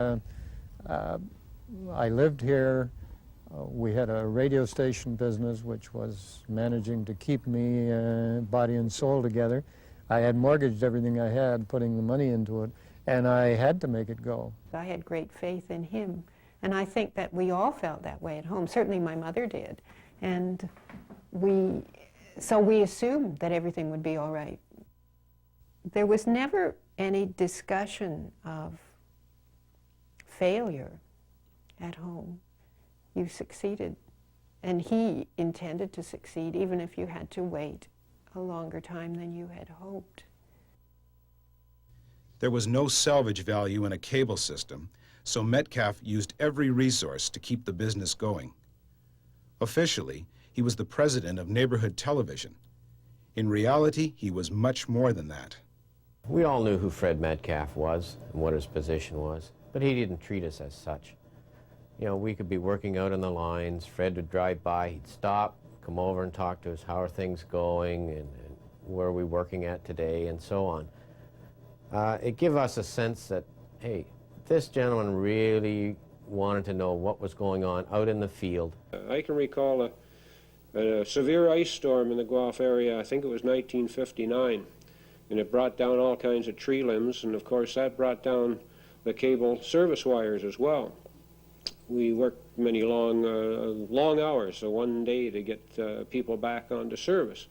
I lived here. We had a radio station business which was managing to keep me body and soul together. I had mortgaged everything I had, putting the money into it, and I had to make it go. I had great faith in him, and I think that we all felt that way at home. Certainly my mother did, and so we assumed that everything would be all right. There was never any discussion of failure at home. You succeeded, and he intended to succeed even if you had to wait a longer time than you had hoped. There was no salvage value in a cable system, so Metcalf used every resource to keep the business going. Officially, he was the president of neighborhood television. In reality, he was much more than that. We all knew who Fred Metcalf was and what his position was, but he didn't treat us as such. You know, we could be working out on the lines, Fred would drive by, he'd stop, come over and talk to us, how are things going, and where are we working at today, and so on. It gave us a sense that, hey, this gentleman really wanted to know what was going on out in the field. I can recall a severe ice storm in the Guelph area, I think it was 1959, and it brought down all kinds of tree limbs, and of course that brought down the cable service wires as well. We worked many long hours, so one day to get people back onto service.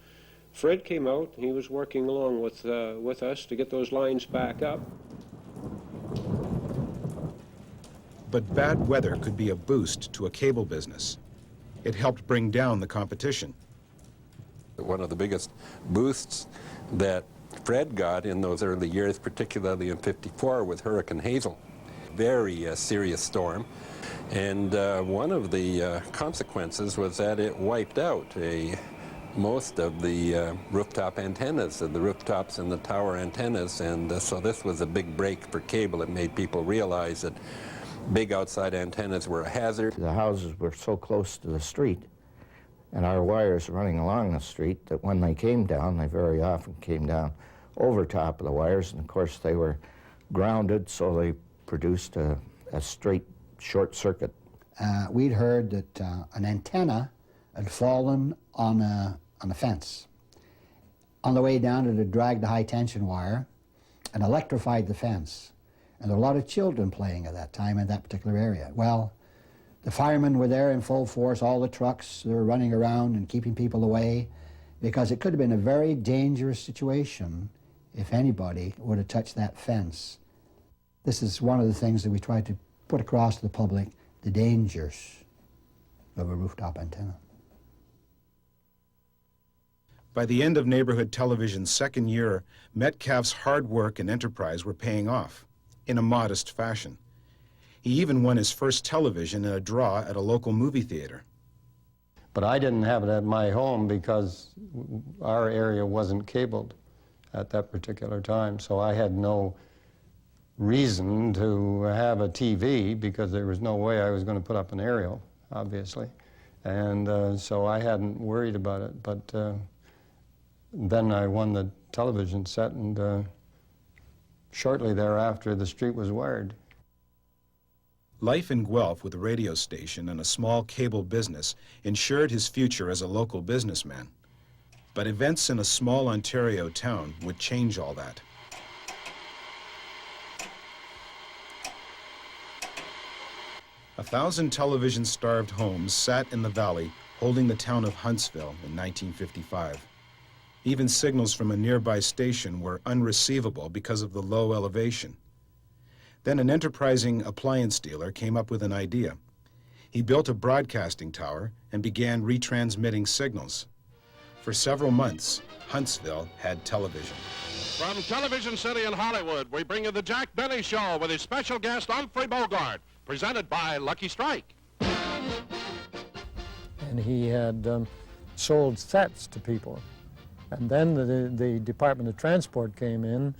Fred came out, he was working along with us to get those lines back up. But bad weather could be a boost to a cable business. It helped bring down the competition. One of the biggest boosts that Fred got in those early years, particularly in '54 with Hurricane Hazel, very serious storm. And one of the consequences was that it wiped out most of the rooftop antennas, the rooftops and the tower antennas, and so this was a big break for cable. It made people realize that big outside antennas were a hazard. The houses were so close to the street and our wires running along the street that when they came down, they very often came down over top of the wires, and of course they were grounded, so they produced a straight short circuit. We'd heard that an antenna had fallen on a fence. On the way down, it had dragged the high-tension wire and electrified the fence. And there were a lot of children playing at that time in that particular area. Well, the firemen were there in full force, all the trucks, they were running around and keeping people away, because it could have been a very dangerous situation if anybody would have touched that fence. This is one of the things that we tried to put across to the public, the dangers of a rooftop antenna. By the end of neighborhood television's second year, Metcalf's hard work and enterprise were paying off, in a modest fashion. He even won his first television in a draw at a local movie theater. But I didn't have it at my home because our area wasn't cabled at that particular time, so I had no reason to have a TV because there was no way I was going to put up an aerial, obviously. And so I hadn't worried about it, but then I won the television set, and shortly thereafter the street was wired. Life in Guelph with a radio station and a small cable business ensured his future as a local businessman. But events in a small Ontario town would change all that. A 1,000 television-starved homes sat in the valley holding the town of Huntsville in 1955. Even signals from a nearby station were unreceivable because of the low elevation. Then an enterprising appliance dealer came up with an idea. He built a broadcasting tower and began retransmitting signals. For several months, Huntsville had television. From Television City in Hollywood, we bring you the Jack Benny Show with his special guest, Humphrey Bogart, presented by Lucky Strike. And he had sold sets to people. And then the Department of Transport came in.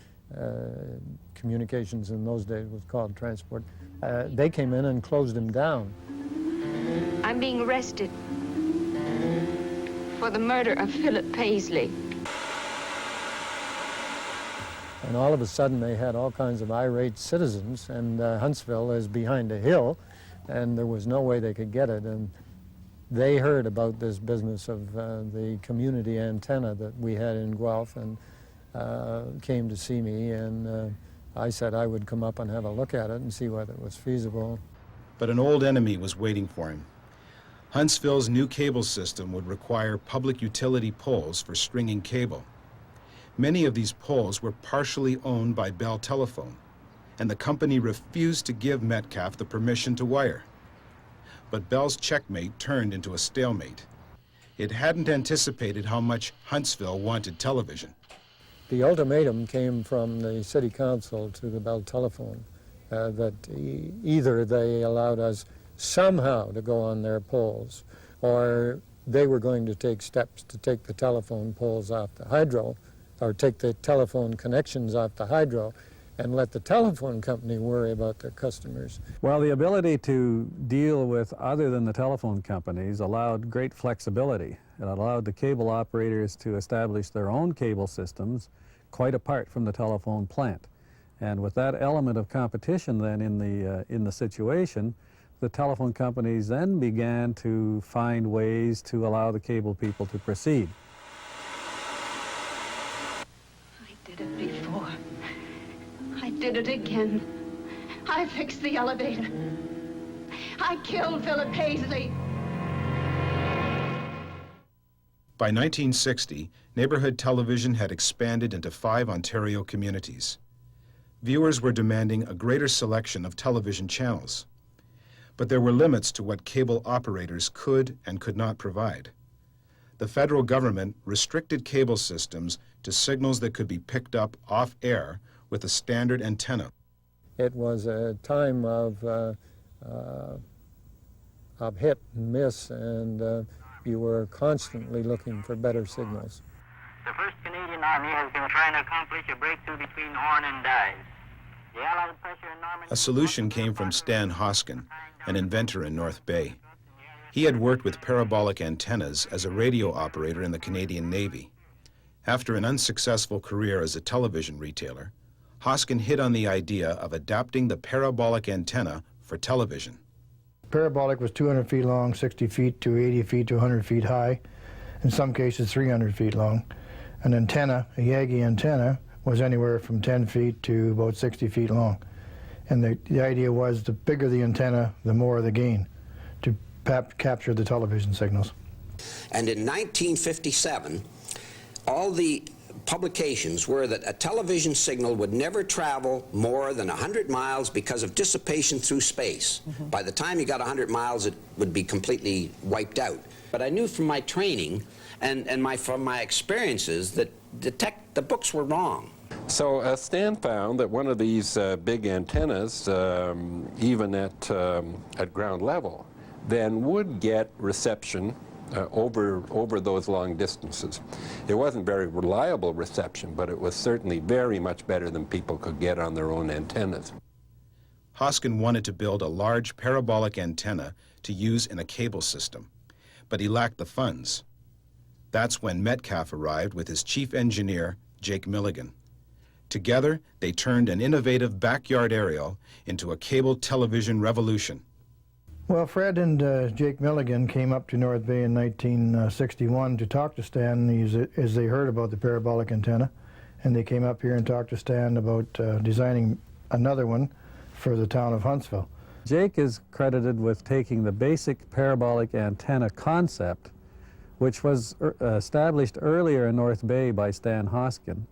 Communications in those days was called transport. They came in and closed him down. I'm being arrested for the murder of Philip Paisley. And all of a sudden they had all kinds of irate citizens, and Huntsville is behind a hill, and there was no way they could get it. And they heard about this business of the community antenna that we had in Guelph, and came to see me, and I said I would come up and have a look at it and see whether it was feasible. But an old enemy was waiting for him. Huntsville's new cable system would require public utility poles for stringing cable. Many of these poles were partially owned by Bell Telephone, and the company refused to give Metcalf the permission to wire. But Bell's checkmate turned into a stalemate. It hadn't anticipated how much Huntsville wanted television. The ultimatum came from the city council to the Bell Telephone that either they allowed us somehow to go on their poles, or they were going to take steps to take the telephone poles off the hydro, or take the telephone connections off the hydro, and let the telephone company worry about their customers. Well, the ability to deal with other than the telephone companies allowed great flexibility. It allowed the cable operators to establish their own cable systems quite apart from the telephone plant. And with that element of competition then in the situation, the telephone companies then began to find ways to allow the cable people to proceed. I did it before. I did it again. I fixed the elevator. I killed Philip Paisley. By 1960, neighborhood television had expanded into 5 Ontario communities. Viewers were demanding a greater selection of television channels. But there were limits to what cable operators could and could not provide. The federal government restricted cable systems to signals that could be picked up off-air with a standard antenna. It was a time of hit and miss, and you were constantly looking for better signals. The 1st Canadian Army has been trying to accomplish a breakthrough between Horn and Dyes. The Allied pressure in Normandy... A solution came from Stan Hoskin, an inventor in North Bay. He had worked with parabolic antennas as a radio operator in the Canadian Navy. After an unsuccessful career as a television retailer, Hoskin hit on the idea of adapting the parabolic antenna for television. Parabolic was 200 feet long, 60 feet to 80 feet to 100 feet high, in some cases 300 feet long. An antenna, a Yagi antenna, was anywhere from 10 feet to about 60 feet long. And the idea was the bigger the antenna, the more the gain to capture the television signals. And in 1957, all the publications were that a television signal would never travel more than 100 miles because of dissipation through space. By the time you got 100 miles, it would be completely wiped out. But I knew from my training and from my experiences that the books were wrong. So Stan found that one of these big antennas, even at ground level, then would get reception over those long distances. It wasn't very reliable reception, but it was certainly very much better than people could get on their own antennas. Hoskin wanted to build a large parabolic antenna to use in a cable system, but he lacked the funds. That's when Metcalf arrived with his chief engineer, Jake Milligan. Together, they turned an innovative backyard aerial into a cable television revolution. Well, Fred and Jake Milligan came up to North Bay in 1961 to talk to Stan as they heard about the parabolic antenna, and they came up here and talked to Stan about designing another one for the town of Huntsville. Jake is credited with taking the basic parabolic antenna concept, which was established earlier in North Bay by Stan Hoskin,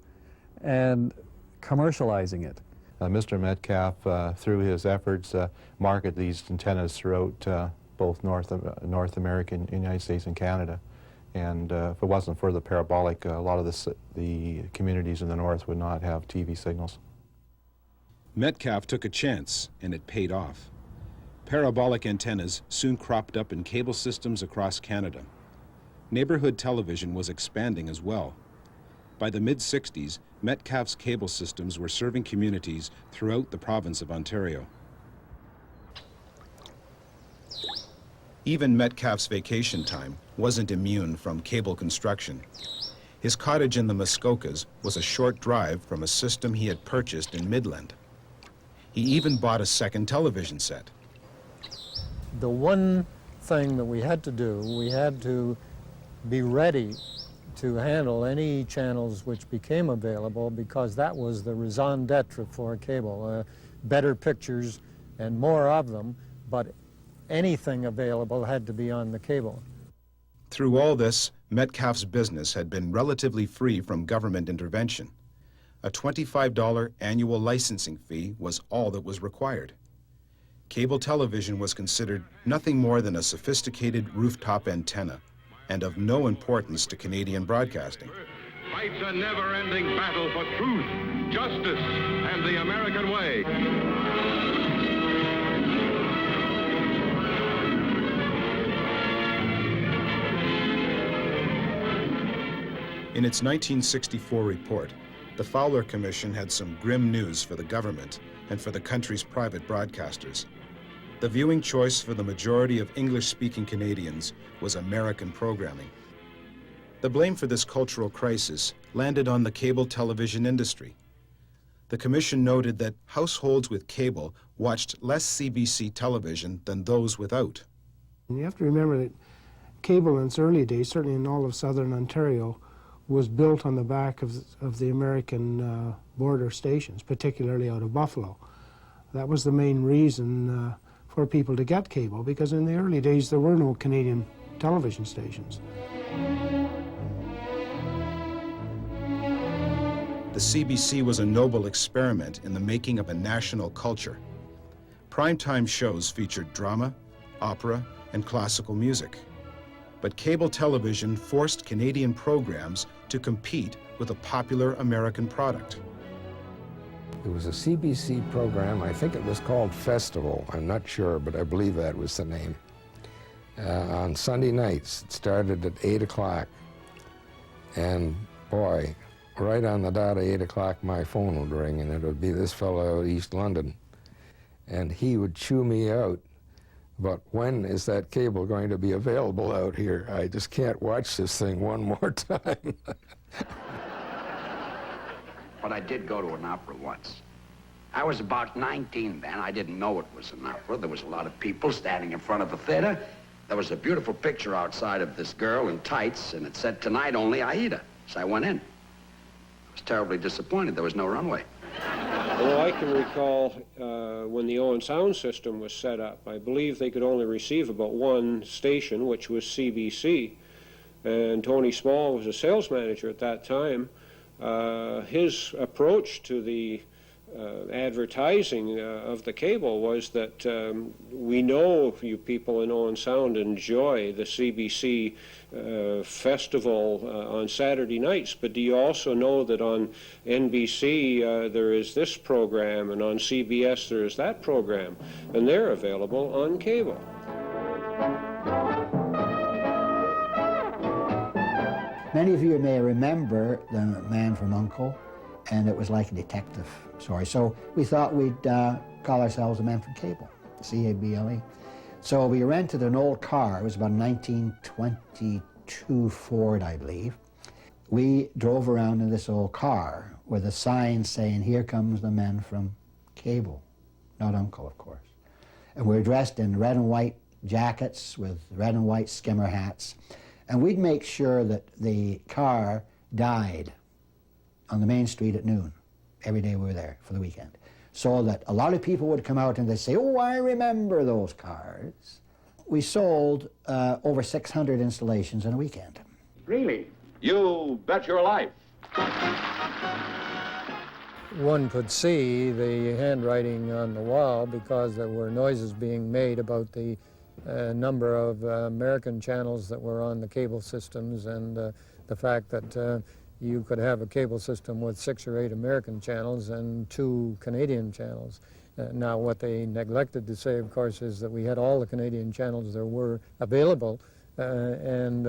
and commercializing it. Mr. Metcalf, through his efforts, marketed these antennas throughout both North America, United States, and Canada. And if it wasn't for the parabolic, a lot of the communities in the north would not have TV signals. Metcalf took a chance, and it paid off. Parabolic antennas soon cropped up in cable systems across Canada. Neighborhood television was expanding as well. By the mid-60s, Metcalf's cable systems were serving communities throughout the province of Ontario. Even Metcalf's vacation time wasn't immune from cable construction. His cottage in the Muskokas was a short drive from a system he had purchased in Midland. He even bought a second television set. The one thing that we had to do, we had to be ready to handle any channels which became available, because that was the raison d'etre for cable. Better pictures and more of them, but anything available had to be on the cable. Through all this, Metcalf's business had been relatively free from government intervention. A $25 annual licensing fee was all that was required. Cable television was considered nothing more than a sophisticated rooftop antenna, and of no importance to Canadian broadcasting. Fights a never-ending battle for truth, justice, and the American way. In its 1964 report, the Fowler Commission had some grim news for the government and for the country's private broadcasters. The viewing choice for the majority of English-speaking Canadians was American programming. The blame for this cultural crisis landed on the cable television industry. The Commission noted that households with cable watched less CBC television than those without. And you have to remember that cable in its early days, certainly in all of southern Ontario, was built on the back of the American border stations, particularly out of Buffalo. That was the main reason for people to get cable, because in the early days there were no Canadian television stations. The CBC was a noble experiment in the making of a national culture. Primetime shows featured drama, opera, and classical music. But cable television forced Canadian programs to compete with a popular American product. There was a CBC program, I think it was called Festival, I'm not sure, but I believe that was the name. On Sunday nights, it started at 8 o'clock. And boy, right on the dot of 8 o'clock, my phone would ring, and it would be this fellow out East London. And he would chew me out. But when is that cable going to be available out here? I just can't watch this thing one more time. But I did go to an opera once. I was about 19 then. I didn't know it was an opera. There was a lot of people standing in front of the theater. There was a beautiful picture outside of this girl in tights, and it said, "Tonight only Aida." So I went in. I was terribly disappointed. There was no runway. Well, I can recall when the Owen sound system was set up, I believe they could only receive about one station, which was CBC. And Tony Small was a sales manager at that time. His approach to the advertising of the cable was that we know you people in Owen Sound enjoy the CBC festival on Saturday nights, but do you also know that on NBC there is this program, and on CBS there is that program, and they're available on cable. Many of you may remember The Man from U.N.C.L.E., and it was like a detective story. So we thought we'd call ourselves The Man from Cable, C-A-B-L-E. So we rented an old car. It was about a 1922 Ford, I believe. We drove around in this old car with a sign saying, "Here comes the man from Cable," not Uncle, of course. And we were dressed in red and white jackets with red and white skimmer hats. And we'd make sure that the car died on the main street at noon every day we were there for the weekend, so that a lot of people would come out and they'd say, "Oh, I remember those cars." We sold over 600 installations in a weekend. Really? You bet your life. One could see the handwriting on the wall because there were noises being made about the number of American channels that were on the cable systems, and the fact that you could have a cable system with 6 or 8 American channels and 2 Canadian channels. Now, what they neglected to say, of course, is that we had all the Canadian channels there were available, and